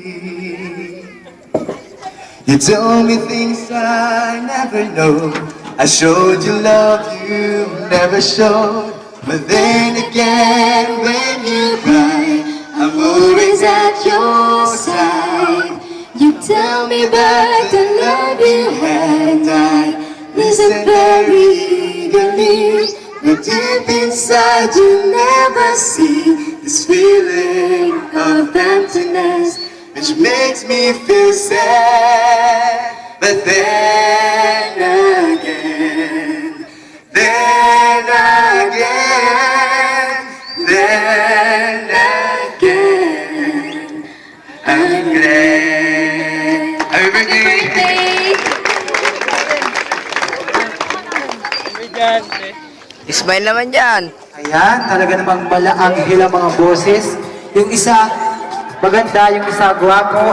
You told me things I never know. I showed you love you never showed. But then again, when you cry, I'm always at your side. You tell me about the love you had, and I listen very eagerly. But deep inside, you never see this feeling of emptiness, which makes me feel sad. But then again, then again, I'm glad. Happy birthday! Ismail naman dyan. Ayan, talaga namang malaanghel ang mga boses. Yung isa, maganda, yung isa, gwapo.